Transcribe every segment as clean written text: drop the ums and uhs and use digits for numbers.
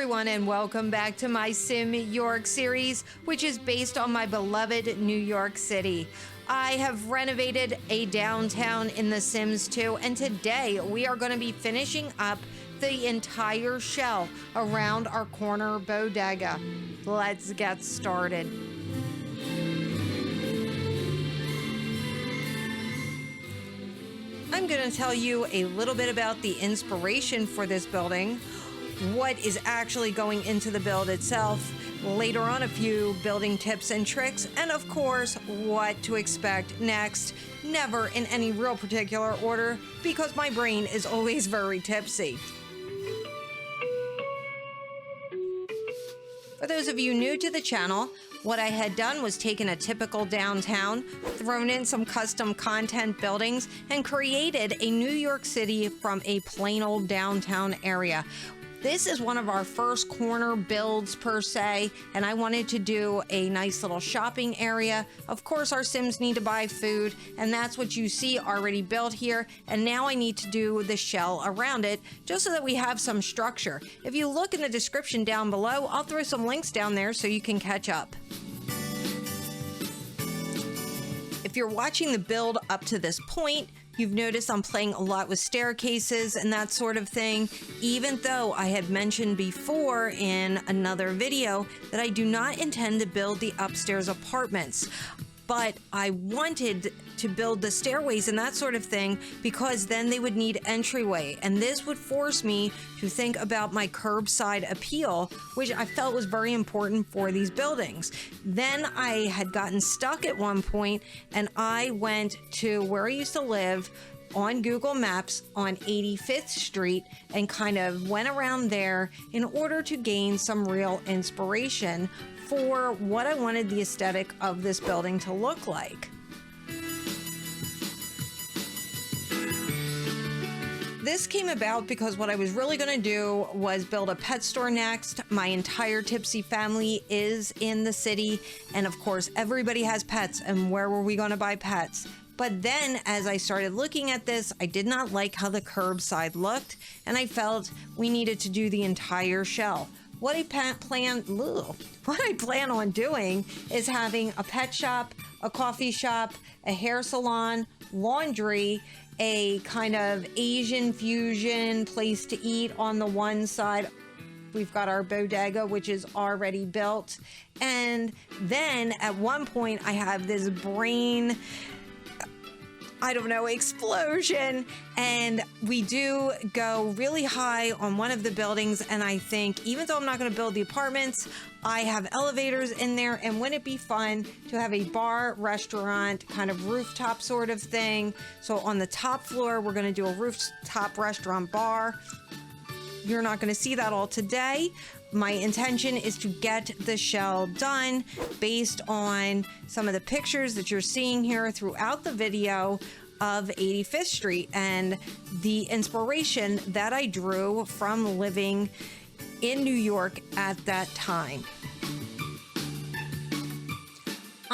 everyone, and welcome back to my Sim York series, which is based on my beloved New York City. I have renovated a downtown in The Sims 2, and today we are going to be finishing up the entire shell around our corner bodega. Let's get started. I'm going to tell you a little bit about the inspiration for this building, what is actually going into the build itself, later on a few building tips and tricks, and of course, what to expect next, never in any real particular order, because my brain is always very tipsy. For those of you new to the channel, what I had done was taken a typical downtown, thrown in some custom content buildings, and created a New York City from a plain old downtown area. This is one of our first corner builds per se, and I wanted to do a nice little shopping area. Of course, our Sims need to buy food, and that's what you see already built here. And now I need to do the shell around it, just so that we have some structure. If you look in the description down below, I'll throw some links down there so you can catch up. If you're watching the build up to this point, you've noticed I'm playing a lot with staircases and that sort of thing, even though I had mentioned before in another video that I do not intend to build the upstairs apartments. But I wanted to build the stairways and that sort of thing because then they would need entryway. And this would force me to think about my curbside appeal, which I felt was very important for these buildings. Then I had gotten stuck at one point and I went to where I used to live on Google Maps on 85th Street and kind of went around there in order to gain some real inspiration for what I wanted the aesthetic of this building to look like. This came about because what I was really going to do was build a pet store next. My entire Tipsy family is in the city, and of course everybody has pets, and where were we going to buy pets? But then as I started looking at this, I did not like how the curbside looked, and I felt we needed to do the entire shell. What I plan on doing is having a pet shop, a coffee shop, a hair salon, laundry, a kind of Asian fusion place to eat on the one side. We've got our bodega, which is already built. And then at one point I have this brain, explosion. And we do go really high on one of the buildings. And I think even though I'm not going to build the apartments, I have elevators in there. And wouldn't it be fun to have a bar, restaurant, kind of rooftop sort of thing? So on the top floor, we're going to do a rooftop restaurant bar. You're not going to see that all today. My intention is to get the shell done based on some of the pictures that you're seeing here throughout the video of 85th Street and the inspiration that I drew from living in New York at that time.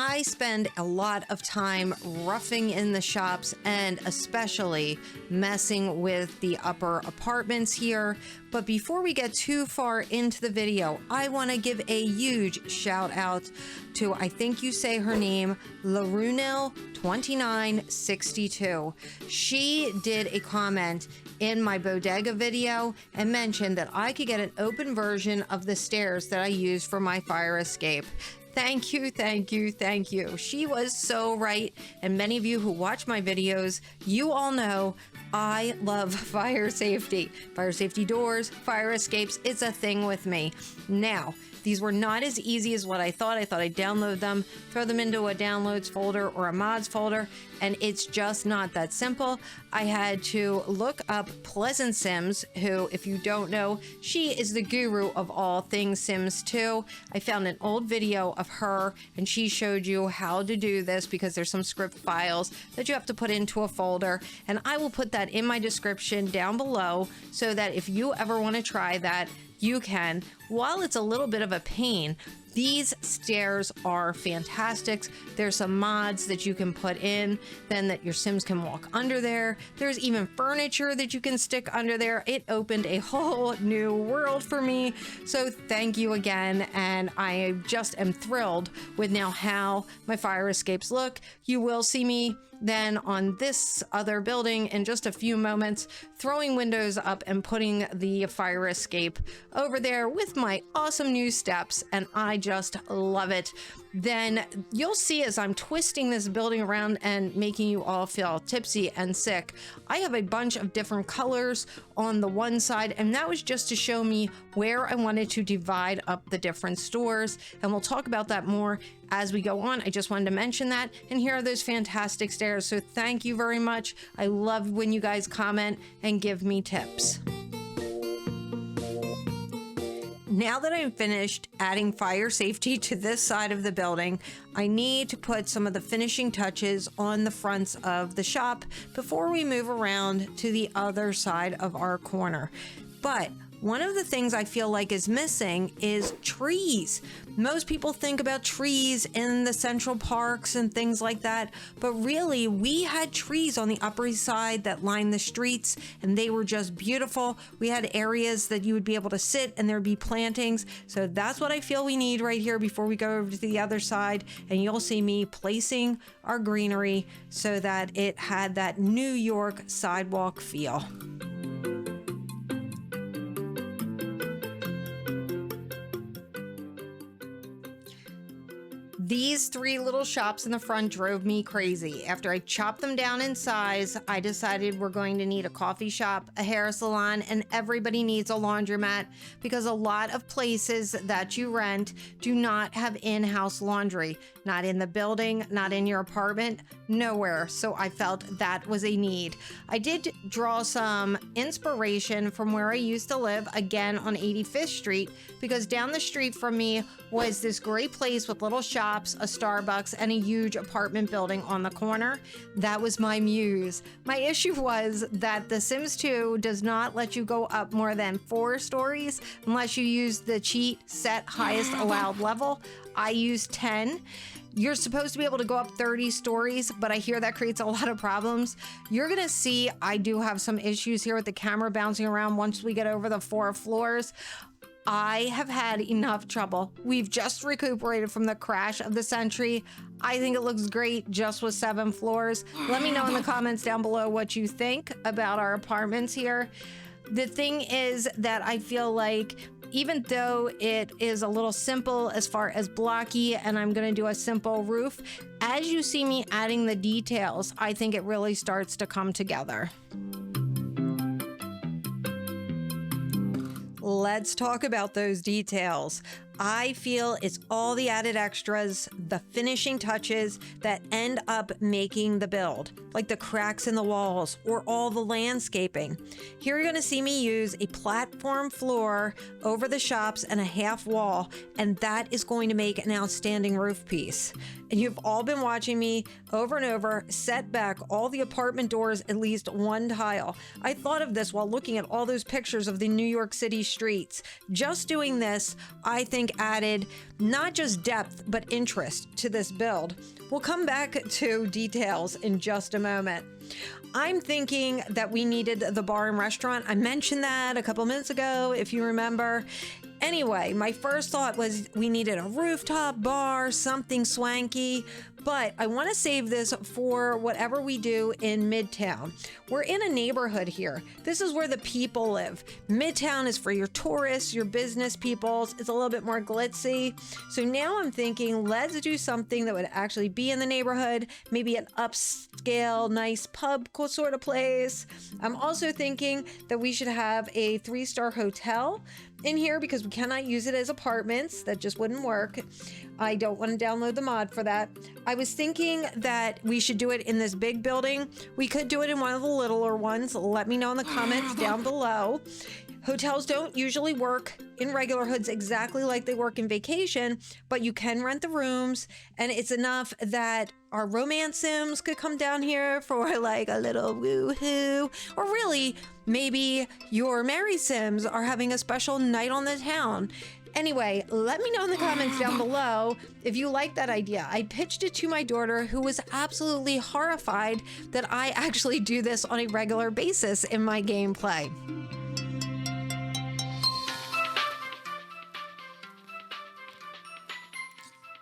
I spend a lot of time roughing in the shops and especially messing with the upper apartments here. But before we get too far into the video, I want to give a huge shout out to, I think you say her name, Larunil2962. She did a comment in my bodega video and mentioned that I could get an open version of the stairs that I use for my fire escape. Thank you, thank you, thank you. She was so right. And many of you who watch my videos, you all know I love fire safety. Fire safety doors, fire escapes, it's a thing with me. Now, these were not as easy as what I thought. I thought I'd download them, throw them into a downloads folder or a mods folder, and it's just not that simple. I had to look up Pleasant Sims, who, if you don't know, she is the guru of all things Sims 2. I found an old video of her, and she showed you how to do this because there's some script files that you have to put into a folder, and I will put that in my description down below so that if you ever want to try that, you can. While it's a little bit of a pain, these stairs are fantastic. There's some mods that you can put in, then that your Sims can walk under there. There's even furniture that you can stick under there. It opened a whole new world for me. So thank you again. And I just am thrilled with now how my fire escapes look. You will see me then on this other building in just a few moments, throwing windows up and putting the fire escape over there with my awesome new steps, and I just love it. Then you'll see as I'm twisting this building around and making you all feel tipsy and sick, I have a bunch of different colors on the one side, and that was just to show me where I wanted to divide up the different stores, and we'll talk about that more as we go on. I just wanted to mention that, and here are those fantastic stairs. So thank you very much. I love when you guys comment and give me tips. Now that I'm finished adding fire safety to this side of the building, I need to put some of the finishing touches on the fronts of the shop before we move around to the other side of our corner. But one of the things I feel like is missing is trees. Most people think about trees in the central parks and things like that, but really we had trees on the Upper East Side that lined the streets, and they were just beautiful. We had areas that you would be able to sit and there'd be plantings. So that's what I feel we need right here before we go over to the other side, and you'll see me placing our greenery so that it had that New York sidewalk feel. These three little shops in the front drove me crazy. After I chopped them down in size, I decided we're going to need a coffee shop, a hair salon, and everybody needs a laundromat, because a lot of places that you rent do not have in-house laundry. Not in the building, not in your apartment, nowhere. So I felt that was a need. I did draw some inspiration from where I used to live, again on 85th Street, because down the street from me was this great place with little shops, a Starbucks, and a huge apartment building on the corner. That was my muse. My issue was that The Sims 2 does not let you go up more than 4 stories unless you use the cheat set highest allowed level. I used 10. You're supposed to be able to go up 30 stories, but I hear that creates a lot of problems. You're gonna see I do have some issues here with the camera bouncing around once we get over the 4 floors. I have had enough trouble. We've just recuperated from the crash of the century. I think it looks great just with 7 floors. Let me know in the comments down below what you think about our apartments here. The thing is that I feel like even though it is a little simple as far as blocky, and I'm gonna do a simple roof, as you see me adding the details, I think it really starts to come together. Let's talk about those details. I feel it's all the added extras, the finishing touches that end up making the build, like the cracks in the walls or all the landscaping. Here you're gonna see me use a platform floor over the shops and a half wall, and that is going to make an outstanding roof piece. And you've all been watching me over and over set back all the apartment doors at least 1 tile. I thought of this while looking at all those pictures of the New York City streets. Just doing this, I think, added not just depth but interest to this build. We'll come back to details in just a moment. I'm thinking that we needed the bar and restaurant. I mentioned that a couple minutes ago, if you remember. Anyway, my first thought was we needed a rooftop bar, something swanky, but I want to save this for whatever we do in Midtown. We're in a neighborhood here. This is where the people live. Midtown is for your tourists, your business peoples. It's a little bit more glitzy. So now I'm thinking, let's do something that would actually be in the neighborhood, maybe an upscale, nice pub sort of place. I'm also thinking that we should have a 3-star hotel in here because we cannot use it as apartments. That just wouldn't work. I don't want to download the mod for that. I was thinking that we should do it in this big building. We could do it in one of the littler ones. Let me know in the comments down below. Hotels don't usually work in regular hoods exactly like they work in vacation, but you can rent the rooms, and it's enough that our romance sims could come down here for like a little woo-hoo, or really maybe your married sims are having a special night on the town. Anyway, let me know in the comments down below if you like that idea. I pitched it to my daughter, who was absolutely horrified that I actually do this on a regular basis in my gameplay.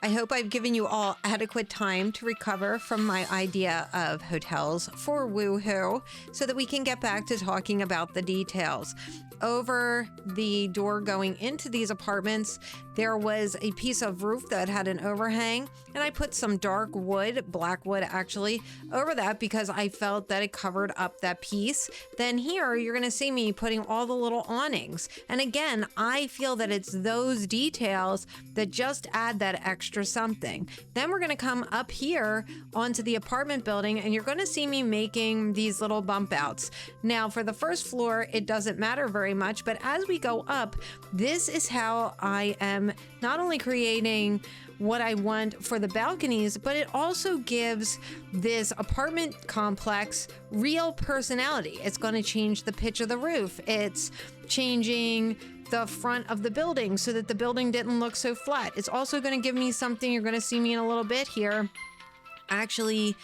I hope I've given you all adequate time to recover from my idea of hotels for woohoo, so that we can get back to talking about the details. Over the door going into these apartments, there was a piece of roof that had an overhang, and I put some dark wood, black wood actually, over that because I felt that it covered up that piece. Then here you're going to see me putting all the little awnings. And again, I feel that it's those details that just add that extra something. Then we're going to come up here onto the apartment building, and you're going to see me making these little bump outs. Now for the first floor, it doesn't matter very much, but as we go up, this is how I am not only creating what I want for the balconies, but it also gives this apartment complex real personality. It's going to change the pitch of the roof. It's changing the front of the building so that the building didn't look so flat. It's also going to give me something you're going to see me in a little bit here. Actually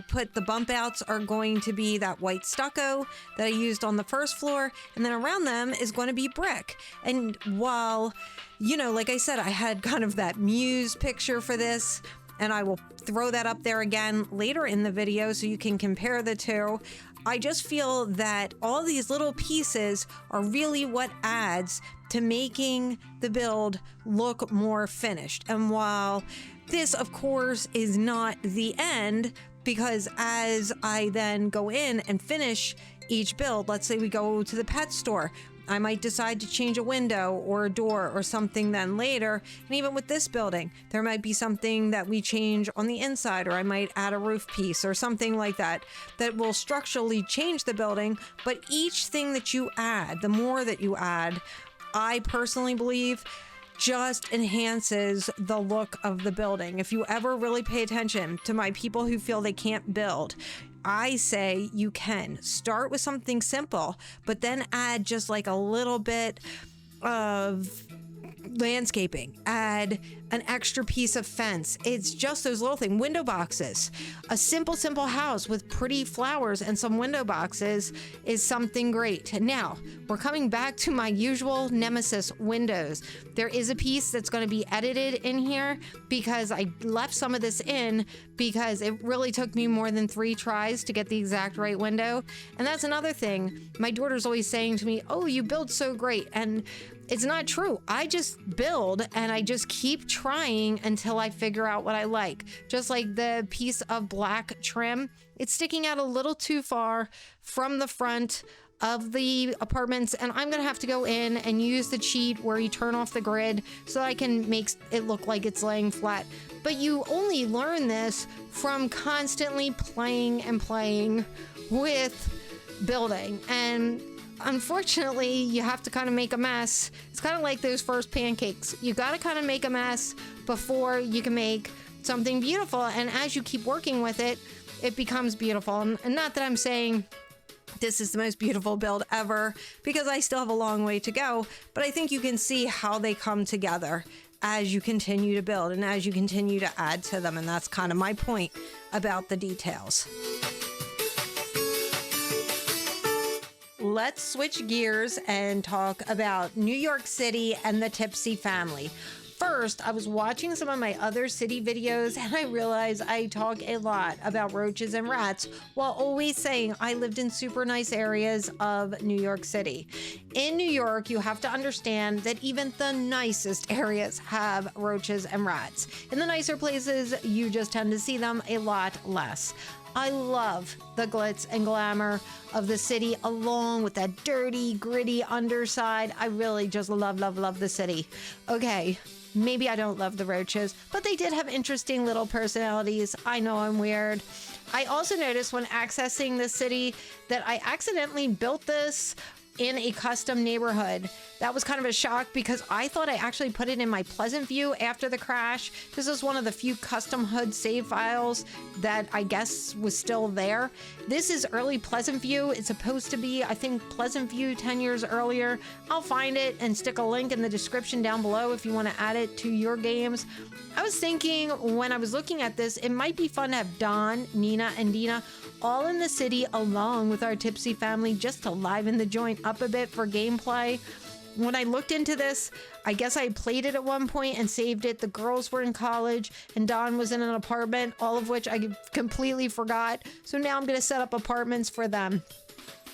put the bump outs are going to be that white stucco that I used on the first floor, and then around them is going to be brick. And while, you know, like I said, I had kind of that muse picture for this, and I will throw that up there again later in the video so you can compare the two. I just feel that all these little pieces are really what adds to making the build look more finished. And while this, of course, is not the end, because as I then go in and finish each build, let's say we go to the pet store, I might decide to change a window or a door or something then later. And even with this building, there might be something that we change on the inside, or I might add a roof piece or something like that that will structurally change the building. But each thing that you add, the more that you add, I personally believe just enhances the look of the building. If you ever really pay attention to my people who feel they can't build, I say you can start with something simple, but then add just like a little bit of landscaping, add an extra piece of fence. It's just those little things. Window boxes. A simple house with pretty flowers and some window boxes is something great. Now, we're coming back to my usual nemesis, windows. There is a piece that's going to be edited in here because I left some of this in because it really took me more than 3 tries to get the exact right window. And that's another thing. My daughter's always saying to me, "Oh, you build so great." And it's not true. I just build and I just keep trying until I figure out what I like. Just like the piece of black trim, it's sticking out a little too far from the front of the apartments, and I'm gonna have to go in and use the cheat where you turn off the grid so I can make it look like it's laying flat. But you only learn this from constantly playing and playing with building. And unfortunately, you have to kind of make a mess. It's kind of like those first pancakes. You got to kind of make a mess before you can make something beautiful. And as you keep working with it, it becomes beautiful. And not that I'm saying this is the most beautiful build ever, because I still have a long way to go, but I think you can see how they come together as you continue to build and as you continue to add to them. And that's kind of my point about the details. Let's switch gears and talk about New York City and the Tipsy family. First, I was watching some of my other city videos and I realized I talk a lot about roaches and rats while always saying I lived in super nice areas of New York City. In New York, you have to understand that even the nicest areas have roaches and rats. In the nicer places, you just tend to see them a lot less. I love the glitz and glamour of the city along with that dirty, gritty underside. I really just love the city. Okay, maybe I don't love the roaches, but they did have interesting little personalities. I know I'm weird. I also noticed when accessing the city that I accidentally built this in a custom neighborhood. That was kind of a shock because I thought I actually put it in my Pleasantview after the crash. This is one of the few custom HUD save files that I guess was still there. This is early Pleasantview. It's supposed to be, I think, Pleasantview 10 years earlier. I'll find it and stick a link in the description down below if you want to add it to your games. I was thinking when I was looking at this, it might be fun to have Don, Nina, and Dina all in the city along with our Tipsy family just to liven the joint up a bit for gameplay. When I looked into this, I guess I played it at one point and saved it. The girls were in college and Don was in an apartment, all of which I completely forgot. So now I'm going to set up apartments for them.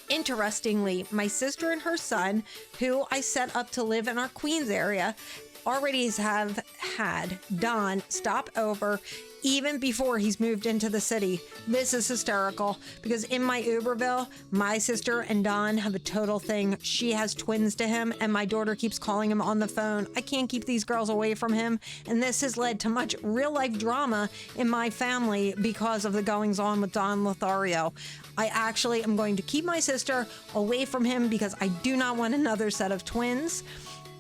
Interestingly, my sister and her son, who I set up to live in our Queens area, already have had Don stop over even before he's moved into the city. This is hysterical because in my Uberville, my sister and Don have a total thing. She has twins to him and my daughter keeps calling him on the phone. I can't keep these girls away from him, and this has led to much real life drama in my family because of the goings on with Don Lothario. I actually am going to keep my sister away from him because I do not want another set of twins.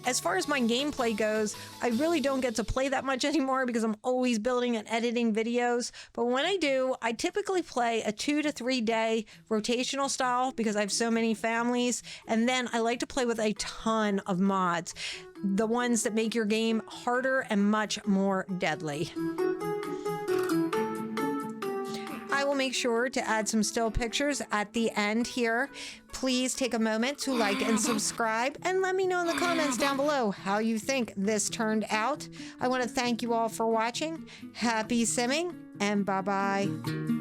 As far as my gameplay goes, I really don't get to play that much anymore because I'm always building and editing videos. But when I do, I typically play a 2 to 3 day rotational style because I have so many families. And then I like to play with a ton of mods, the ones that make your game harder and much more deadly. I will make sure to add some still pictures at the end here. Please take a moment to like and subscribe and let me know in the comments down below how you think this turned out. I want to thank you all for watching. Happy simming and bye-bye.